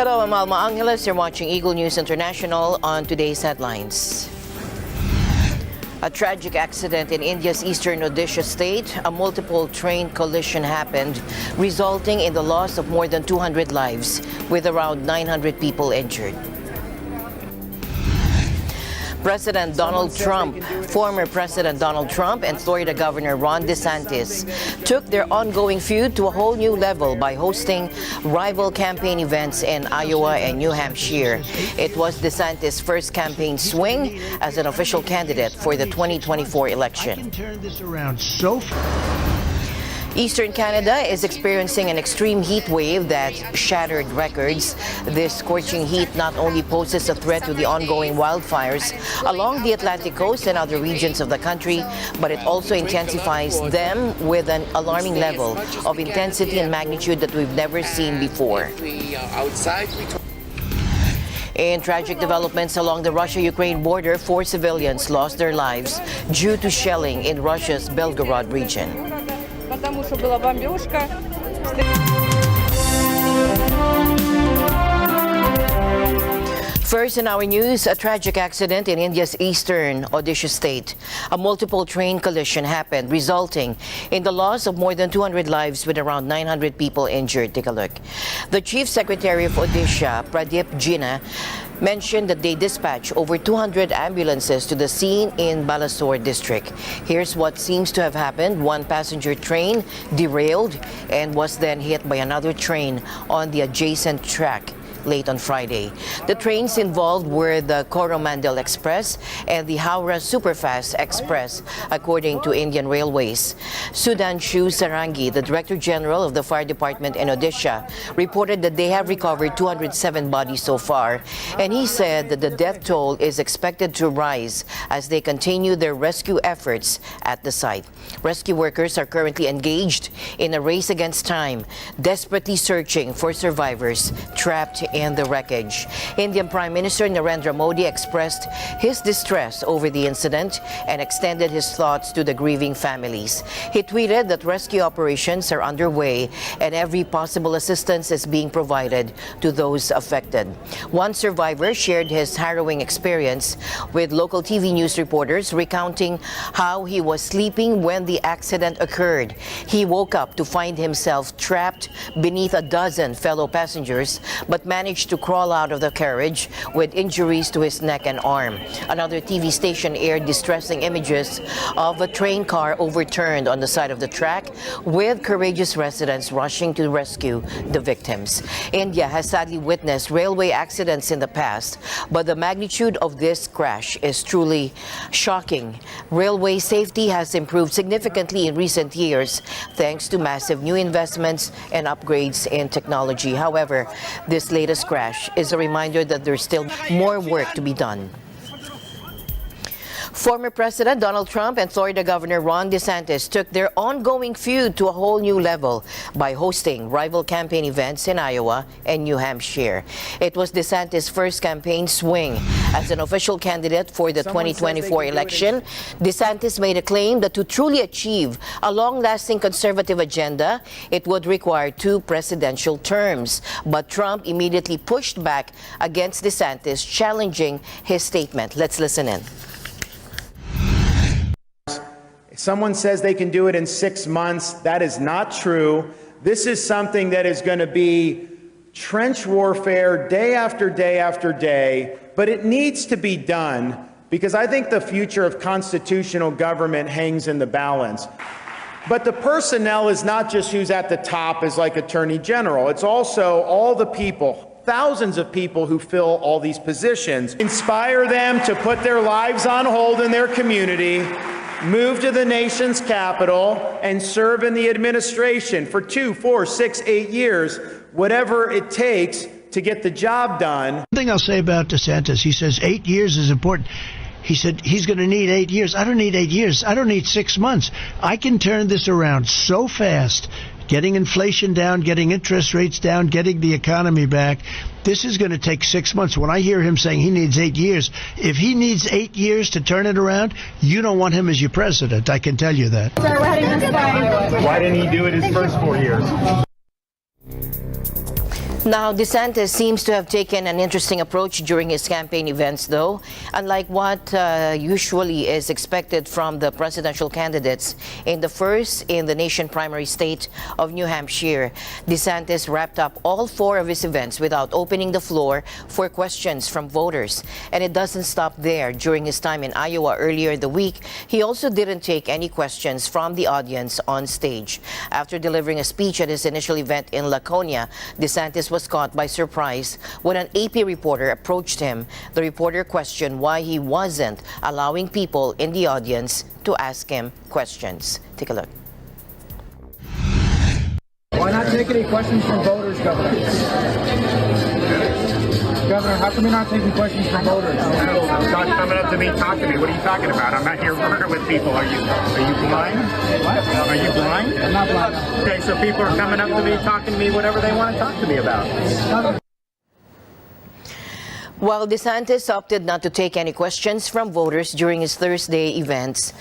Hello, I'm Alma Angeles. You're watching Eagle News International. On today's headlines. A tragic accident in India's eastern Odisha state. A multiple train collision happened, resulting in the loss of more than 200 lives, with around 900 people injured. President Donald Trump, former President Donald Trump and Florida Governor Ron DeSantis took their ongoing feud to a whole new level by hosting rival campaign events in Iowa and New Hampshire. It was DeSantis' first campaign swing as an official candidate for the 2024 election. I can turn this around so Eastern Canada is experiencing an extreme heat wave that shattered records. This scorching heat not only poses a threat to the ongoing wildfires along the Atlantic coast and other regions of the country, but it also intensifies them with an alarming level of intensity and magnitude that we've never seen before. In tragic developments along the Russia-Ukraine border, 4 civilians lost their lives due to shelling in Russia's Belgorod region. Потому что была бомбежка. First in our news, a tragic accident in India's eastern Odisha state. A multiple train collision happened, resulting in the loss of more than 200 lives with around 900 people injured. Take a look. The Chief Secretary of Odisha, Pradeep Jina, mentioned that they dispatched over 200 ambulances to the scene in Balasore district. Here's what seems to have happened. One passenger train derailed and was then hit by another train on the adjacent track late on Friday. The trains involved were the Coromandel Express and the Howrah Superfast Express, according to Indian Railways. Sudhanshu Sarangi, the Director General of the Fire Department in Odisha, reported that they have recovered 207 bodies so far, and he said that the death toll is expected to rise as they continue their rescue efforts at the site. Rescue workers are currently engaged in a race against time, desperately searching for survivors trapped in the wreckage. Indian Prime Minister Narendra Modi expressed his distress over the incident and extended his thoughts to the grieving families. He tweeted that rescue operations are underway and every possible assistance is being provided to those affected. One survivor shared his harrowing experience with local TV news reporters, recounting how he was sleeping when the accident occurred. He woke up to find himself trapped beneath a dozen fellow passengers, but managed to crawl out of the carriage with injuries to his neck and arm. Another TV station aired distressing images of a train car overturned on the side of the track, with courageous residents rushing to rescue the victims. India has sadly witnessed railway accidents in the past, but the magnitude of this crash is truly shocking. Railway safety has improved significantly in recent years thanks to massive new investments and upgrades in technology. However, this latest crash is a reminder that there's still more work to be done. Former President Donald Trump and Florida Governor Ron DeSantis took their ongoing feud to a whole new level by hosting rival campaign events in Iowa and New Hampshire. It was DeSantis' first campaign swing as an official candidate for the 2024 election. DeSantis made a claim that to truly achieve a long-lasting conservative agenda, it would require 2 presidential terms. But Trump immediately pushed back against DeSantis, challenging his statement. Let's listen in. Someone says they can do it in 6 months. That is not true. This is something that is going to be trench warfare day after day after day, but it needs to be done because I think the future of constitutional government hangs in the balance. But the personnel is not just who's at the top as like Attorney General. It's also all the people, thousands of people who fill all these positions. Inspire them to put their lives on hold in their community, move to the nation's capital, and serve in the administration for 2, 4, 6, 8 years, whatever it takes to get the job done. One thing I'll say about DeSantis, he says 8 years is important. He said he's going to need 8 years. I don't need 8 years. I don't need 6 months. I can turn this around so fast, getting inflation down, getting interest rates down, getting the economy back. This is going to take 6 months. When I hear him saying he needs 8 years, if he needs 8 years to turn it around, you don't want him as your president. I can tell you that. Sir, we're heading this way. Why didn't he do it his first 4 years? Now, DeSantis seems to have taken an interesting approach during his campaign events, though. Unlike what usually is expected from the presidential candidates in the first in the nation primary state of New Hampshire, DeSantis wrapped up all 4 of his events without opening the floor for questions from voters. And it doesn't stop there. During his time in Iowa earlier in the week, he also didn't take any questions from the audience on stage. After delivering a speech at his initial event in Laconia, DeSantis was caught by surprise when an AP reporter approached him. The reporter questioned why he wasn't allowing people in the audience to ask him questions. Take a look. Why not take any questions from voters, Governor? Governor, how come you're not taking questions from voters? Not coming up to me, talk to me. What are you talking about? I'm not here working with people. Are you blind? What? Are you blind? I'm not blind. Okay, so people are coming up to me, talking to me, whatever they want to talk to me about. While DeSantis opted not to take any questions from voters during his Thursday events,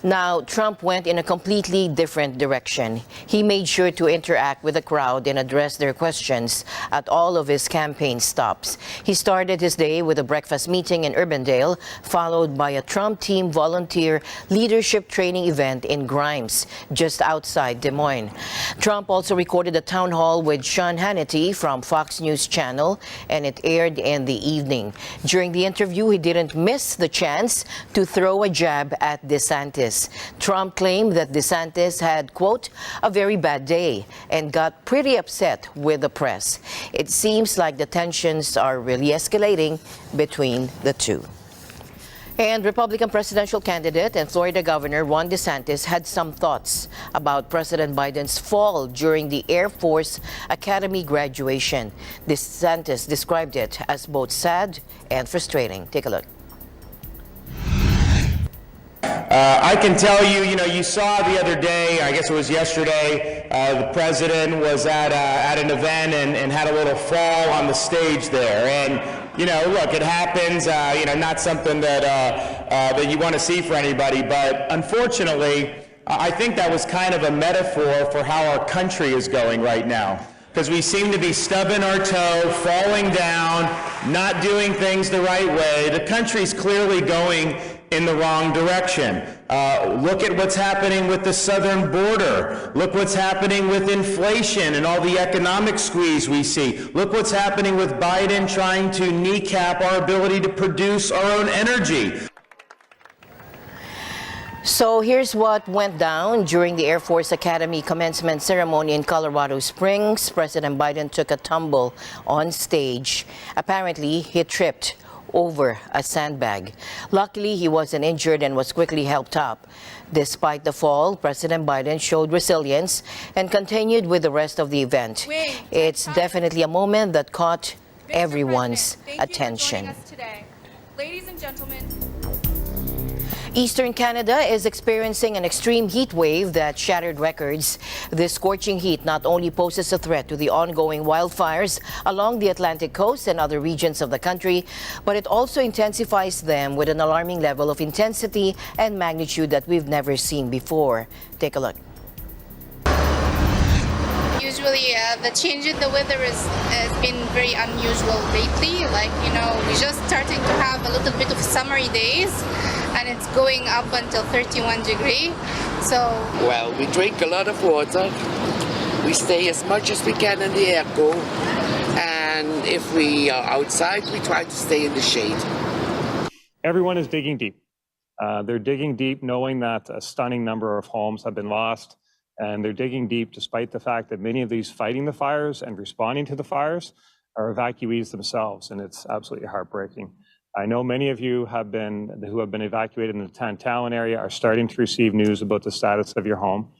now Trump went in a completely different direction. He made sure to interact with the crowd and address their questions at all of his campaign stops. He started his day with a breakfast meeting in Urbandale, followed by a Trump team volunteer leadership training event in Grimes, just outside Des Moines. Trump also recorded a town hall with Sean Hannity from Fox News Channel, and it aired in the evening. During the interview, he didn't miss the chance to throw a jab at DeSantis. Trump claimed that DeSantis had, quote, a very bad day and got pretty upset with the press. It seems like the tensions are really escalating between the two. And Republican presidential candidate and Florida Governor Ron DeSantis had some thoughts about President Biden's fall during the Air Force Academy graduation. DeSantis described it as both sad and frustrating. Take a look. I can tell you, you saw the other day, I guess it was yesterday, the president was at an event and had a little fall on the stage there. And, look, it happens, not something that you want to see for anybody. But unfortunately, I think that was kind of a metaphor for how our country is going right now. Because we seem to be stubbing our toe, falling down, not doing things the right way. The country's clearly going in the wrong direction. Look at what's happening with the southern border. Look what's happening with inflation and all the economic squeeze we see. Look what's happening with Biden trying to kneecap our ability to produce our own energy. So here's what went down during the Air Force Academy commencement ceremony in Colorado Springs. President Biden took a tumble on stage. Apparently, he tripped over a sandbag. Luckily, he wasn't injured and was quickly helped up. Despite the fall, President Biden showed resilience and continued with the rest of the event. It's definitely a moment that caught everyone's attention. Thank you for joining us today. Ladies and gentlemen, Eastern Canada is experiencing an extreme heat wave that shattered records. This scorching heat not only poses a threat to the ongoing wildfires along the Atlantic coast and other regions of the country, but it also intensifies them with an alarming level of intensity and magnitude that we've never seen before. Take a look. Usually the change in the weather has been very unusual lately. We're just starting to have a little bit of summery days, and it's going up until 31 degrees. Well, we drink a lot of water. We stay as much as we can in the airco, and if we are outside, we try to stay in the shade. Everyone is digging deep. They're digging deep knowing that a stunning number of homes have been lost. And they're digging deep despite the fact that many of these fighting the fires and responding to the fires are evacuees themselves, and it's absolutely heartbreaking. I know many of you who have been evacuated in the Tantallon area are starting to receive news about the status of your home.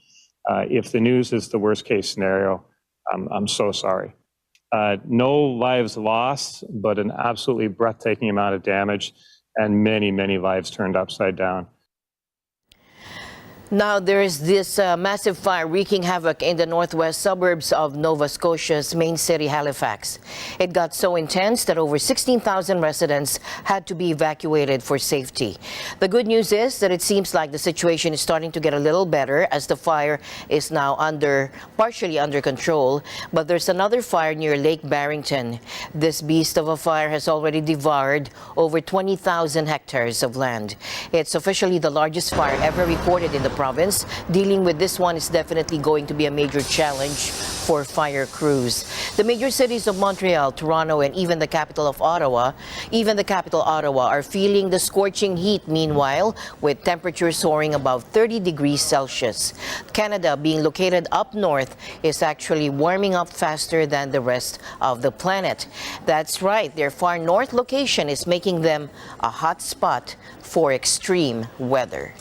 If the news is the worst case scenario, I'm so sorry. No lives lost, but an absolutely breathtaking amount of damage and many, many lives turned upside down. Now, there is this massive fire wreaking havoc in the northwest suburbs of Nova Scotia's main city, Halifax. It got so intense that over 16,000 residents had to be evacuated for safety. The good news is that it seems like the situation is starting to get a little better as the fire is now partially under control. But there's another fire near Lake Barrington. This beast of a fire has already devoured over 20,000 hectares of land. It's officially the largest fire ever recorded in the province. Dealing with this one is definitely going to be a major challenge for fire crews. The major cities of Montreal, Toronto, and even the capital Ottawa are feeling the scorching heat meanwhile, with temperatures soaring above 30 degrees Celsius. Canada, being located up north, is actually warming up faster than the rest of the planet. That's right, their far north location is making them a hot spot for extreme weather.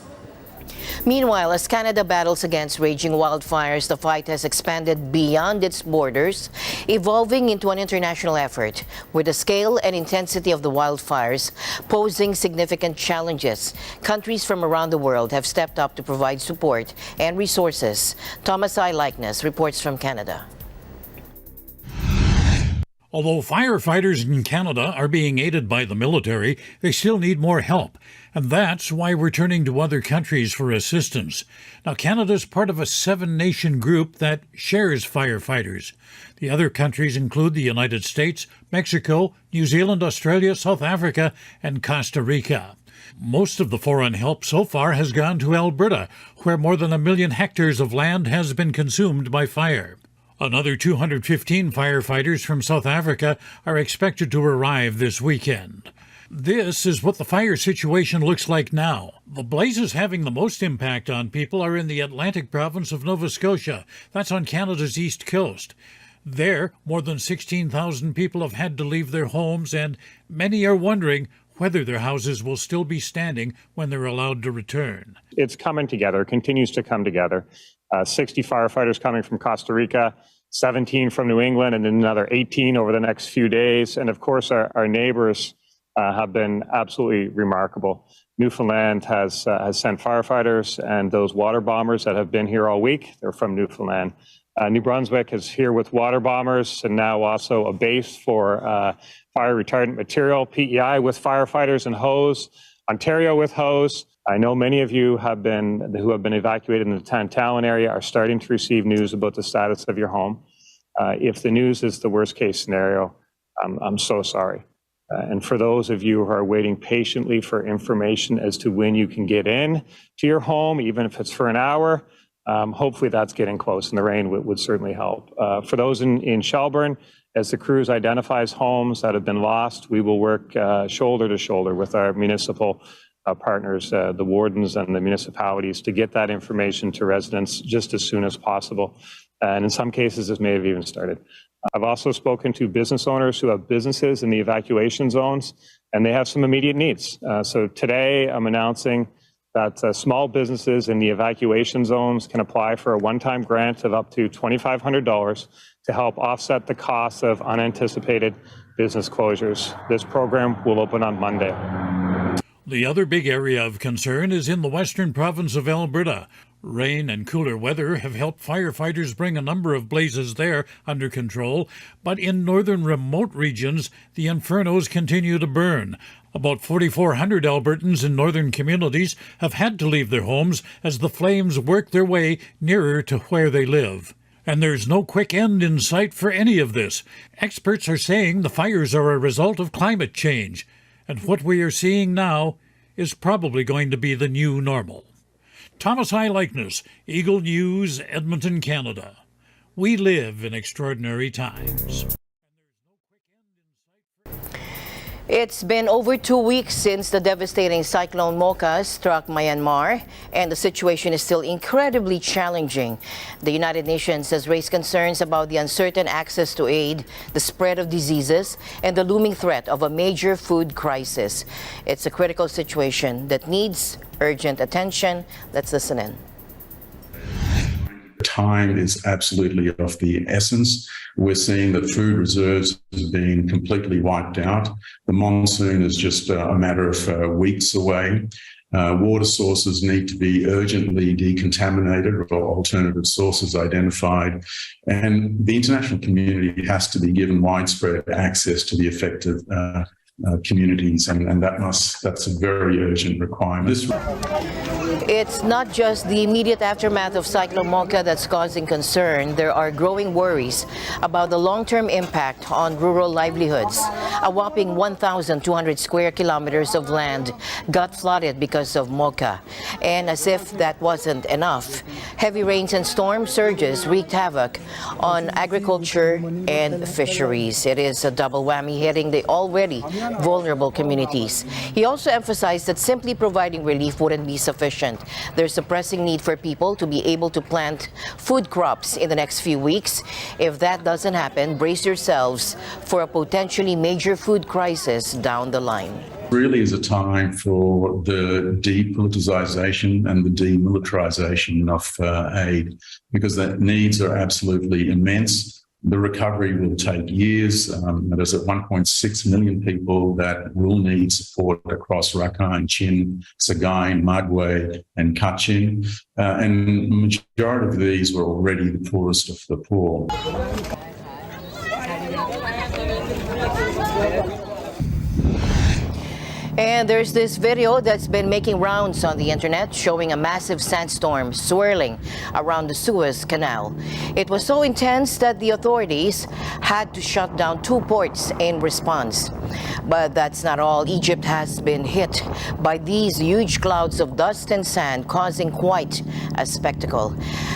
Meanwhile, as Canada battles against raging wildfires, the fight has expanded beyond its borders, evolving into an international effort, with the scale and intensity of the wildfires posing significant challenges. Countries from around the world have stepped up to provide support and resources. Thomas I. Likeness reports from Canada. Although firefighters in Canada are being aided by the military, they still need more help. And that's why we're turning to other countries for assistance. Now, Canada's part of a 7-nation group that shares firefighters. The other countries include the United States, Mexico, New Zealand, Australia, South Africa, and Costa Rica. Most of the foreign help so far has gone to Alberta, where more than 1 million hectares of land has been consumed by fire. Another 215 firefighters from South Africa are expected to arrive this weekend. This is what the fire situation looks like now. The blazes having the most impact on people are in the Atlantic province of Nova Scotia. That's on Canada's east coast. There, more than 16,000 people have had to leave their homes, and many are wondering whether their houses will still be standing when they're allowed to return. It's coming together, continues to come together. 60 firefighters coming from Costa Rica, 17 from New England, and then another 18 over the next few days. And of course, our neighbors have been absolutely remarkable. Newfoundland has sent firefighters, and those water bombers that have been here all week, they're from Newfoundland. New Brunswick is here with water bombers, and now also a base for fire retardant material, PEI with firefighters and hose, Ontario with hose. I know many of you who have been evacuated in the Tantallon area are starting to receive news about the status of your home. If the news is the worst case scenario, I'm so sorry. And for those of you who are waiting patiently for information as to when you can get in to your home, even if it's for an hour, hopefully that's getting close, and the rain would certainly help. For those in Shelburne, as the crews identifies homes that have been lost, we will work shoulder to shoulder with our municipal partners, the wardens and the municipalities, to get that information to residents just as soon as possible. And in some cases, this may have even started. I've also spoken to business owners who have businesses in the evacuation zones, and they have some immediate needs. So today, I'm announcing that small businesses in the evacuation zones can apply for a one-time grant of up to $2,500 to help offset the costs of unanticipated business closures. This program will open on Monday. The other big area of concern is in the western province of Alberta. Rain and cooler weather have helped firefighters bring a number of blazes there under control, but in northern remote regions, the infernos continue to burn. About 4,400 Albertans in northern communities have had to leave their homes as the flames work their way nearer to where they live. And there's no quick end in sight for any of this. Experts are saying the fires are a result of climate change, and what we are seeing now is probably going to be the new normal. Thomas I. Likeness, Eagle News, Edmonton, Canada. We live in extraordinary times. It's been over 2 weeks since the devastating Cyclone Mocha struck Myanmar, and the situation is still incredibly challenging. The United Nations has raised concerns about the uncertain access to aid, the spread of diseases, and the looming threat of a major food crisis. It's a critical situation that needs urgent attention. Let's listen in. Time is absolutely of the essence. We're seeing that food reserves have been completely wiped out. The monsoon is just a matter of weeks away. Water sources need to be urgently decontaminated or alternative sources identified. And the international community has to be given widespread access to the affected communities, and that's a very urgent requirement. It's not just the immediate aftermath of Cyclone Mocha that's causing concern. There are growing worries about the long-term impact on rural livelihoods. A whopping 1,200 square kilometers of land got flooded because of Mocha. And as if that wasn't enough, heavy rains and storm surges wreaked havoc on agriculture and fisheries. It is a double whammy hitting the already vulnerable communities. He also emphasized that simply providing relief wouldn't be sufficient. There's a pressing need for people to be able to plant food crops in the next few weeks. If that doesn't happen, brace yourselves for a potentially major food crisis down the line. Really is a time for the depoliticization and the demilitarization of aid, because the needs are absolutely immense. The recovery will take years. There's 1.6 million people that will need support across Rakhine, Chin, Sagaing, Magwe, and Kachin. And the majority of these were already the poorest of the poor. And there's this video that's been making rounds on the internet showing a massive sandstorm swirling around the Suez Canal. It was so intense that the authorities had to shut down 2 ports in response. But that's not all. Egypt has been hit by these huge clouds of dust and sand, causing quite a spectacle.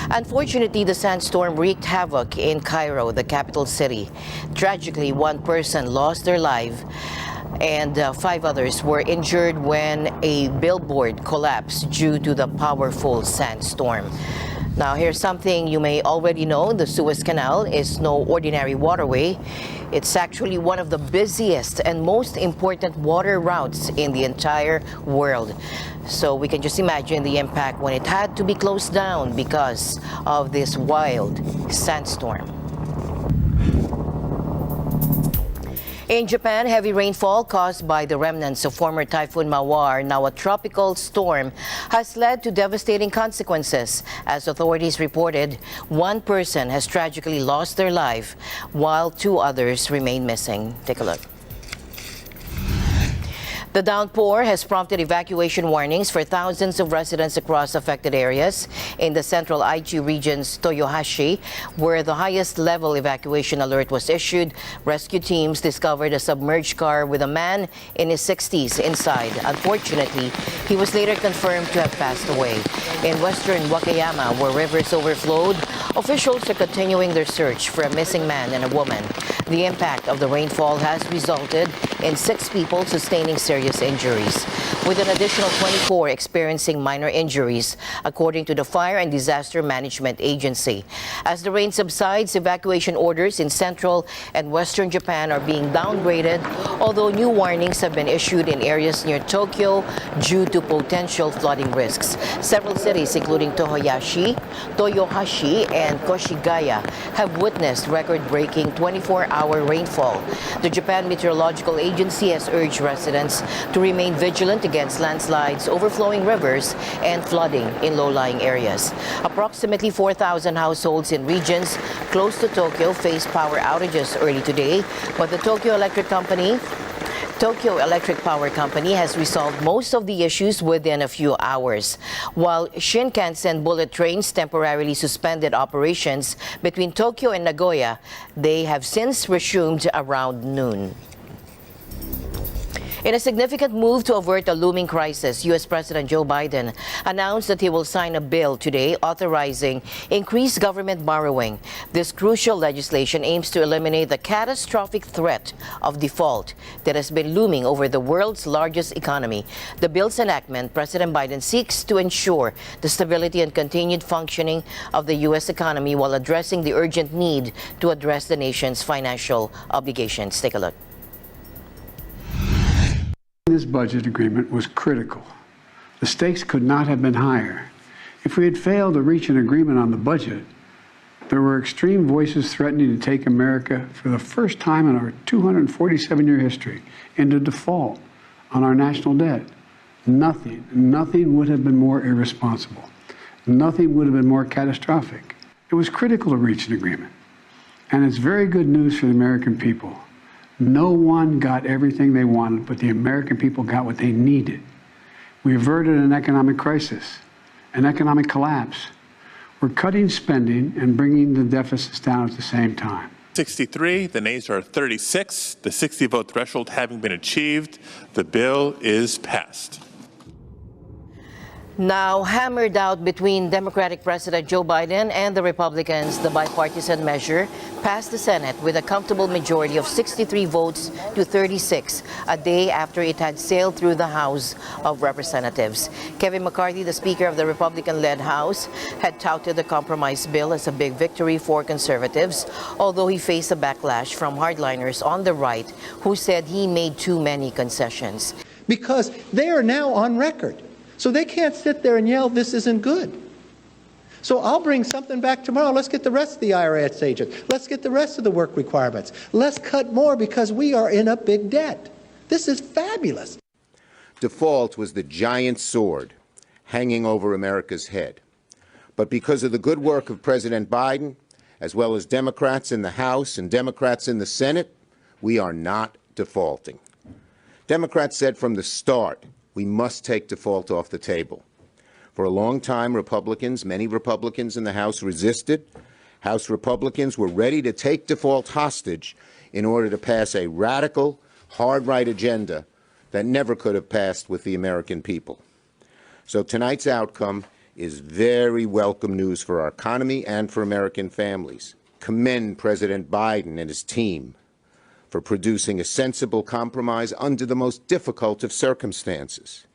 Unfortunately, the sandstorm wreaked havoc in Cairo, the capital city. Tragically, 1 person lost their life, and 5 others were injured when a billboard collapsed due to the powerful sandstorm. Now, here's something you may already know. The Suez Canal is no ordinary waterway. It's actually one of the busiest and most important water routes in the entire world. So we can just imagine the impact when it had to be closed down because of this wild sandstorm. In Japan, heavy rainfall caused by the remnants of former Typhoon Mawar, now a tropical storm, has led to devastating consequences. As authorities reported, 1 person has tragically lost their life, while 2 others remain missing. Take a look. The downpour has prompted evacuation warnings for thousands of residents across affected areas. In the central Aichi region's Toyohashi, where the highest level evacuation alert was issued, rescue teams discovered a submerged car with a man in his 60s inside. Unfortunately, he was later confirmed to have passed away. In western Wakayama, where rivers overflowed, officials are continuing their search for a missing man and a woman. The impact of the rainfall has resulted in 6 people sustaining serious injuries, with an additional 24 experiencing minor injuries, according to the Fire and Disaster Management Agency. As the rain subsides, evacuation orders in central and western Japan are being downgraded, although new warnings have been issued in areas near Tokyo due to potential flooding risks. Several cities, including Toyohashi, and Koshigaya, have witnessed record-breaking 24-hour rainfall. The Japan Meteorological Agency has urged residents to remain vigilant against landslides, overflowing rivers, and flooding in low-lying areas. Approximately 4,000 households in regions close to Tokyo faced power outages early today, but the Tokyo Electric Power Company has resolved most of the issues within a few hours. While Shinkansen bullet trains temporarily suspended operations between Tokyo and Nagoya, they have since resumed around noon. In a significant move to avert a looming crisis, U.S. President Joe Biden announced that he will sign a bill today authorizing increased government borrowing. This crucial legislation aims to eliminate the catastrophic threat of default that has been looming over the world's largest economy. The bill's enactment, President Biden seeks to ensure the stability and continued functioning of the U.S. economy while addressing the urgent need to address the nation's financial obligations. Take a look. This budget agreement was critical. The stakes could not have been higher. If we had failed to reach an agreement on the budget, there were extreme voices threatening to take America for the first time in our 247-year history into default on our national debt. Nothing would have been more irresponsible. Nothing would have been more catastrophic. It was critical to reach an agreement. And it's very good news for the American people. No one got everything they wanted, but the American people got what they needed. We averted an economic crisis, an economic collapse. We're cutting spending and bringing the deficits down at the same time. 63, the nays are 36. The 60-vote threshold having been achieved, the bill is passed. Now hammered out between Democratic President Joe Biden and the Republicans, the bipartisan measure passed the Senate with a comfortable majority of 63 votes to 36, a day after it had sailed through the House of Representatives. Kevin McCarthy, the Speaker of the Republican-led House, had touted the compromise bill as a big victory for conservatives, although he faced a backlash from hardliners on the right who said he made too many concessions. Because they are now on record. So they can't sit there and yell, this isn't good. So I'll bring something back tomorrow. Let's get the rest of the IRS agents. Let's get the rest of the work requirements. Let's cut more because we are in a big debt. This is fabulous. Default was the giant sword hanging over America's head. But because of the good work of President Biden, as well as Democrats in the House and Democrats in the Senate, we are not defaulting. Democrats said from the start, we must take default off the table. For a long time, many Republicans in the House resisted. House Republicans were ready to take default hostage in order to pass a radical, hard-right agenda that never could have passed with the American people. So tonight's outcome is very welcome news for our economy and for American families. Commend President Biden and his team for producing a sensible compromise under the most difficult of circumstances.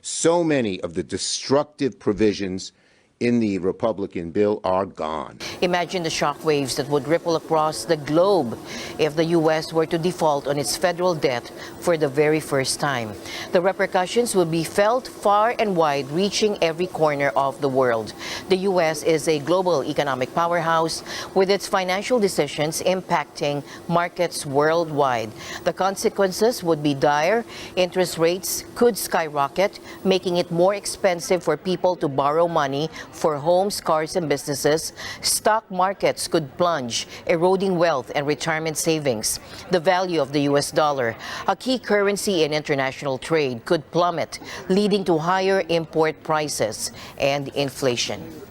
So many of the destructive provisions in the Republican bill are gone. Imagine the shockwaves that would ripple across the globe if the U.S. were to default on its federal debt for the very first time. The repercussions would be felt far and wide, reaching every corner of the world. The U.S. is a global economic powerhouse with its financial decisions impacting markets worldwide. The consequences would be dire. Interest rates could skyrocket, making it more expensive for people to borrow money for homes, cars, and businesses. Stock markets could plunge, eroding wealth and retirement savings. The value of the U.S. dollar, a key currency in international trade, could plummet, leading to higher import prices and inflation.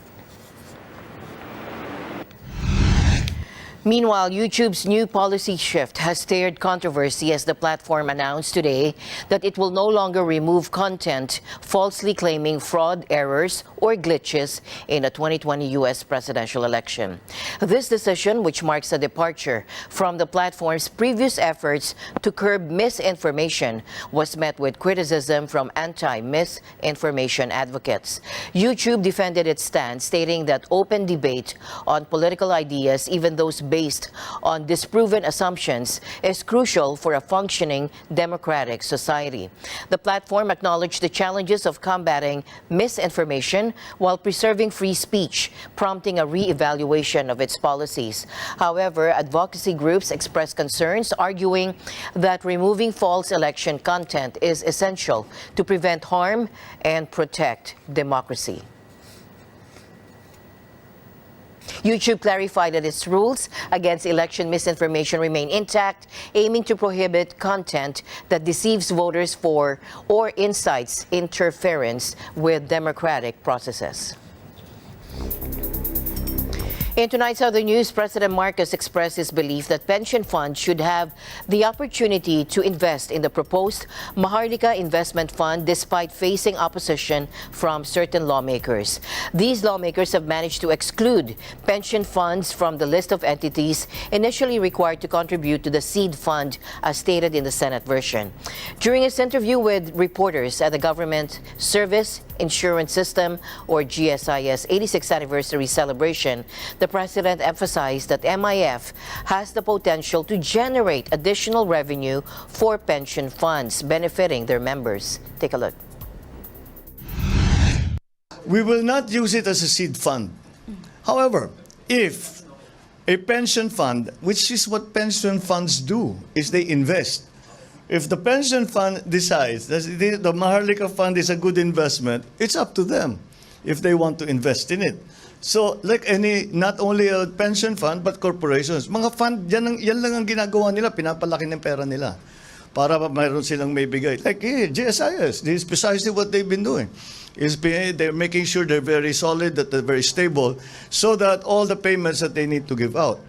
Meanwhile, YouTube's new policy shift has stirred controversy as the platform announced today that it will no longer remove content falsely claiming fraud, errors, or glitches in the 2020 U.S. presidential election. This decision, which marks a departure from the platform's previous efforts to curb misinformation, was met with criticism from anti-misinformation advocates. YouTube defended its stance, stating that open debate on political ideas, even those based on disproven assumptions, is crucial for a functioning democratic society. The platform acknowledged the challenges of combating misinformation while preserving free speech, prompting a re-evaluation of its policies. However, advocacy groups expressed concerns, arguing that removing false election content is essential to prevent harm and protect democracy. YouTube clarified that its rules against election misinformation remain intact, aiming to prohibit content that deceives voters for or incites interference with democratic processes. In tonight's other news, President Marcos expressed his belief that pension funds should have the opportunity to invest in the proposed Maharlika investment fund despite facing opposition from certain lawmakers. These lawmakers have managed to exclude pension funds from the list of entities initially required to contribute to the seed fund, as stated in the Senate version. During his interview with reporters at the Government Service Insurance System, or GSIS 86th anniversary celebration, the President emphasized that MIF has the potential to generate additional revenue for pension funds, benefiting their members. Take a look. We will not use it as a seed fund. However, if a pension fund, which is what pension funds do, is they invest, If the pension fund decides that the Maharlika fund is a good investment, it's up to them if they want to invest in it. So like any, not only a pension fund, but corporations. Mga fund, yan lang ang ginagawa nila, pinapalaki ng pera nila para mayroon silang may bigay. Like GSIS, this is precisely what they've been doing. They're making sure they're very solid, that they're very stable, so that all the payments that they need to give out.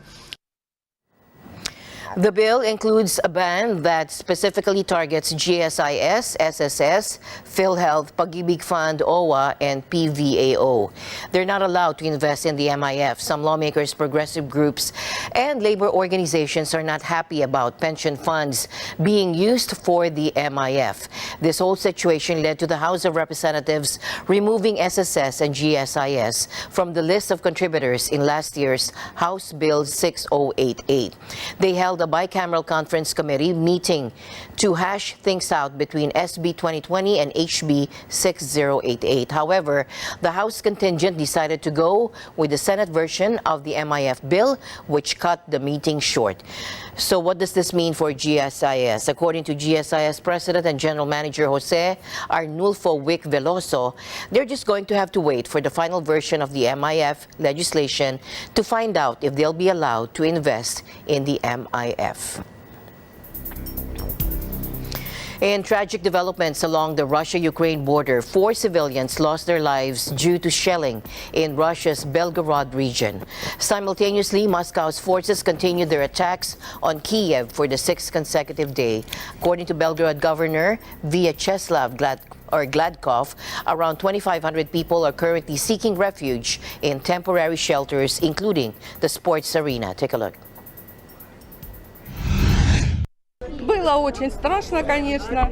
The bill includes a ban that specifically targets GSIS, SSS, PhilHealth, Pag-ibig Fund, OWA, and PVAO. They're not allowed to invest in the MIF. Some lawmakers, progressive groups, and labor organizations are not happy about pension funds being used for the MIF. This whole situation led to the House of Representatives removing SSS and GSIS from the list of contributors in last year's House Bill 6088. They held a bicameral conference committee meeting to hash things out between SB 2020 and HB 6088. However, the House contingent decided to go with the Senate version of the MIF bill, which cut the meeting short. So what does this mean for GSIS? According to GSIS President and General Manager Jose Arnulfo Wick Veloso, they're just going to have to wait for the final version of the MIF legislation to find out if they'll be allowed to invest in the MIF. In tragic developments along the Russia-Ukraine border, 4 civilians lost their lives due to shelling in Russia's Belgorod region. Simultaneously, Moscow's forces continued their attacks on Kiev for the 6th consecutive day. According to Belgorod Governor Vyacheslav Gladkov, around 2,500 people are currently seeking refuge in temporary shelters, including the sports arena. Take a look. Было очень страшно, конечно.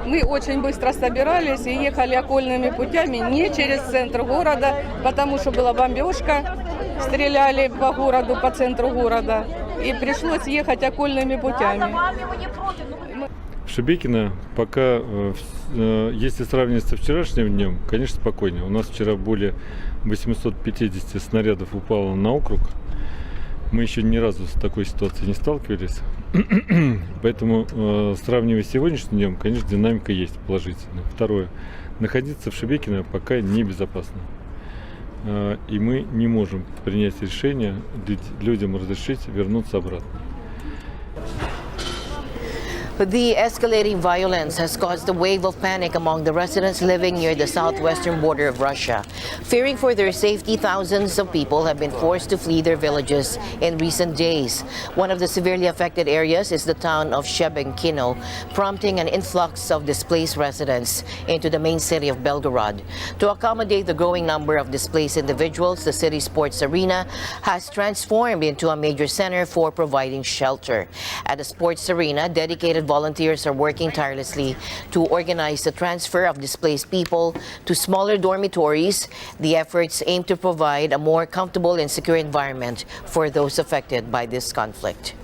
Мы очень быстро собирались и ехали окольными путями, не через центр города, потому что была бомбежка, стреляли по городу, по центру города, и пришлось ехать окольными путями. Шебекино пока, если сравнивать со вчерашним днем, конечно, спокойнее. У нас вчера более 850 снарядов упало на округ. Мы еще ни разу с такой ситуацией не сталкивались. Поэтому, сравнивая с сегодняшним днем, конечно, динамика есть положительная. Второе. Находиться в Шебекино пока небезопасно. И мы не можем принять решение людям разрешить вернуться обратно. The escalating violence has caused a wave of panic among the residents living near the southwestern border of Russia. Fearing for their safety, thousands of people have been forced to flee their villages in recent days. One of the severely affected areas is the town of Shebenkino, prompting an influx of displaced residents into the main city of Belgorod. To accommodate the growing number of displaced individuals, the city's sports arena has transformed into a major center for providing shelter. At the sports arena, dedicated volunteers are working tirelessly to organize the transfer of displaced people to smaller dormitories. The efforts aim to provide a more comfortable and secure environment for those affected by this conflict.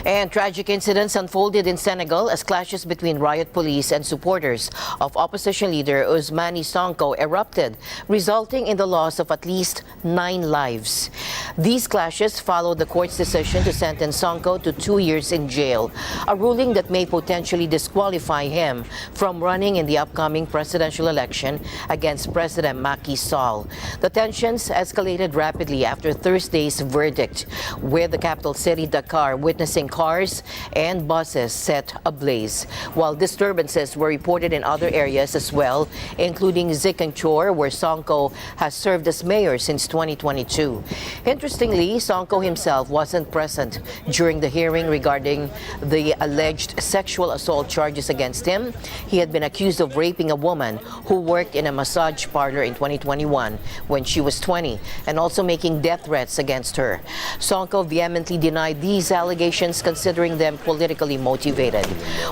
And tragic incidents unfolded in Senegal as clashes between riot police and supporters of opposition leader Ousmane Sonko erupted, resulting in the loss of at least 9 lives. These clashes followed the court's decision to sentence Sonko to 2 years in jail, a ruling that may potentially disqualify him from running in the upcoming presidential election against President Macky Sall. The tensions escalated rapidly after Thursday's verdict, with the capital city Dakar witnessing cars and buses set ablaze, while disturbances were reported in other areas as well, including Ziguinchor, where Sonko has served as mayor since 2022. Interestingly, Sonko himself wasn't present during the hearing regarding the alleged sexual assault charges against him. He had been accused of raping a woman who worked in a massage parlor in 2021 when she was 20, and also making death threats against her. Sonko vehemently denied these allegations, considering them politically motivated.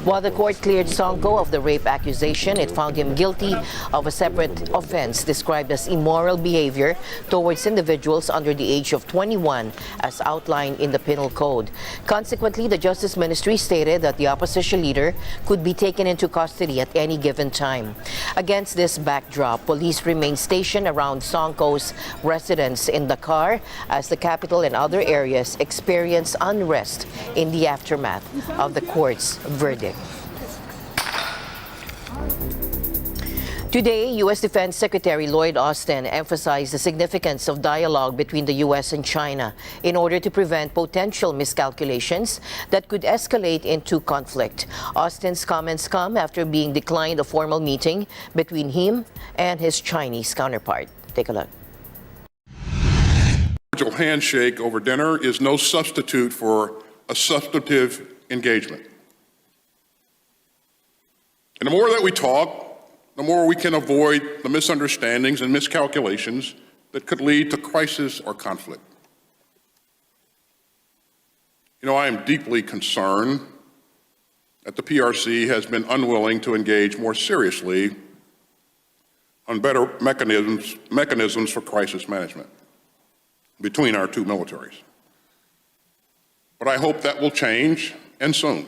While the court cleared Sonko of the rape accusation, it found him guilty of a separate offense described as immoral behavior towards individuals under the age of of 21 as outlined in the Penal Code. Consequently, the Justice Ministry stated that the opposition leader could be taken into custody at any given time. Against this backdrop, police remain stationed around Sonko's residence in Dakar as the capital and other areas experience unrest in the aftermath of the court's verdict. Today, U.S. Defense Secretary Lloyd Austin emphasized the significance of dialogue between the U.S. and China in order to prevent potential miscalculations that could escalate into conflict. Austin's comments come after being declined a formal meeting between him and his Chinese counterpart. Take a look. A handshake over dinner is no substitute for a substantive engagement. And the more that we talk, the more we can avoid the misunderstandings and miscalculations that could lead to crisis or conflict. You know, I am deeply concerned that the PRC has been unwilling to engage more seriously on better mechanisms for crisis management between our two militaries. But I hope that will change, and soon.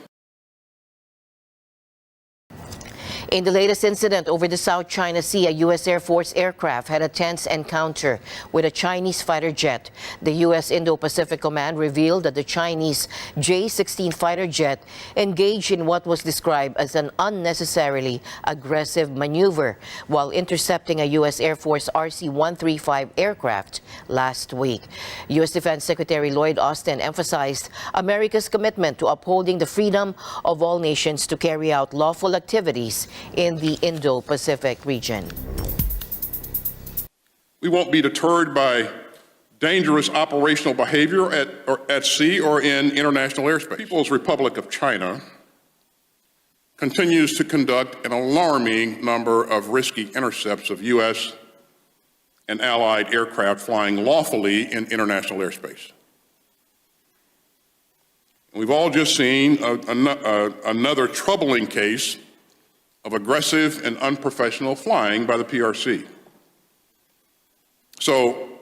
In the latest incident over the South China Sea, a U.S. Air Force aircraft had a tense encounter with a Chinese fighter jet. The U.S. Indo-Pacific Command revealed that the Chinese J-16 fighter jet engaged in what was described as an unnecessarily aggressive maneuver while intercepting a U.S. Air Force RC-135 aircraft last week. U.S. Defense Secretary Lloyd Austin emphasized America's commitment to upholding the freedom of all nations to carry out lawful activities in the Indo-Pacific region. We won't be deterred by dangerous operational behavior at sea or in international airspace. People's Republic of China continues to conduct an alarming number of risky intercepts of U.S. and allied aircraft flying lawfully in international airspace. We've all just seen another troubling case of aggressive and unprofessional flying by the PRC. So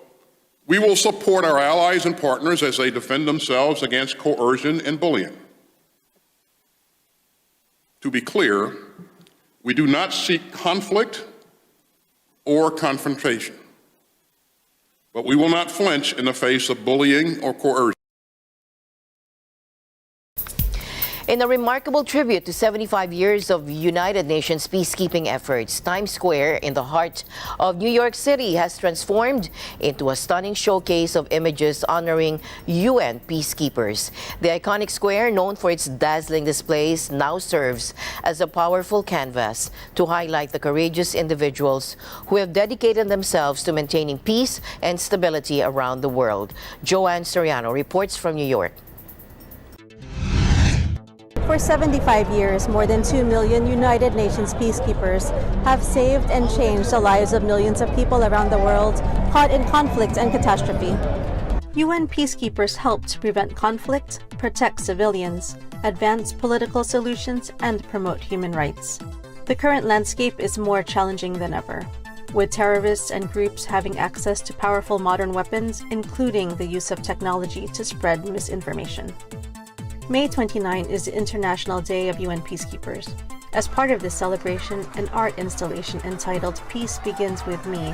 we will support our allies and partners as they defend themselves against coercion and bullying. To be clear, we do not seek conflict or confrontation, but we will not flinch in the face of bullying or coercion. In a remarkable tribute to 75 years of United Nations peacekeeping efforts, Times Square in the heart of New York City has transformed into a stunning showcase of images honoring UN peacekeepers. The iconic square, known for its dazzling displays, now serves as a powerful canvas to highlight the courageous individuals who have dedicated themselves to maintaining peace and stability around the world. Joanne Soriano reports from New York. For 75 years, more than 2 million United Nations peacekeepers have saved and changed the lives of millions of people around the world caught in conflict and catastrophe. UN peacekeepers help to prevent conflict, protect civilians, advance political solutions, and promote human rights. The current landscape is more challenging than ever, with terrorists and groups having access to powerful modern weapons, including the use of technology to spread misinformation. May 29 is the International Day of UN Peacekeepers. As part of this celebration, an art installation entitled Peace Begins With Me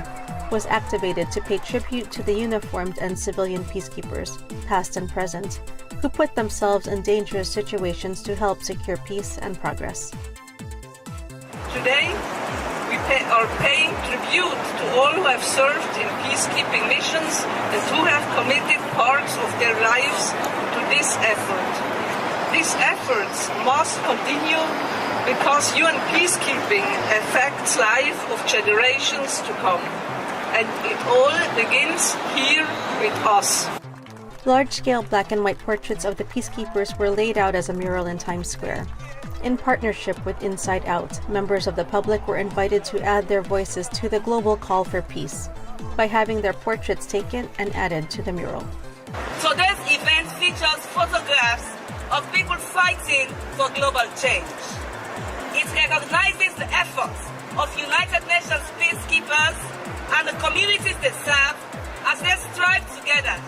was activated to pay tribute to the uniformed and civilian peacekeepers, past and present, who put themselves in dangerous situations to help secure peace and progress. Today, we are paying tribute to all who have served in peacekeeping missions and who have committed parts of their lives to this effort. These efforts must continue because UN peacekeeping affects life of generations to come. And it all begins here with us. Large-scale black and white portraits of the peacekeepers were laid out as a mural in Times Square. In partnership with Inside Out, members of the public were invited to add their voices to the global call for peace by having their portraits taken and added to the mural. Today's event features photographs of people fighting for global change. It recognizes the efforts of United Nations peacekeepers and the communities they serve as they strive together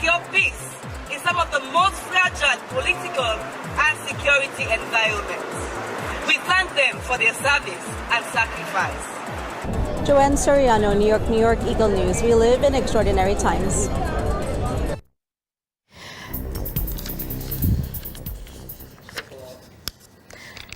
secure peace in some of the most fragile political and security environments. We thank them for their service and sacrifice. Joanne Soriano, New York, Eagle News. We live in extraordinary times.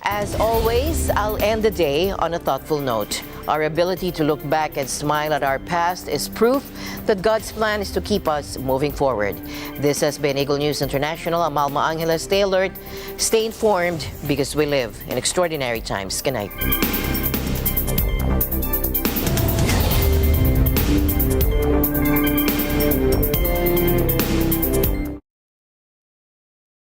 As always, I'll end the day on a thoughtful note. Our ability to look back and smile at our past is proof that God's plan is to keep us moving forward. This has been Eagle News International. I'm Alma Angeles. Stay alert, stay informed, because we live in extraordinary times. Good night.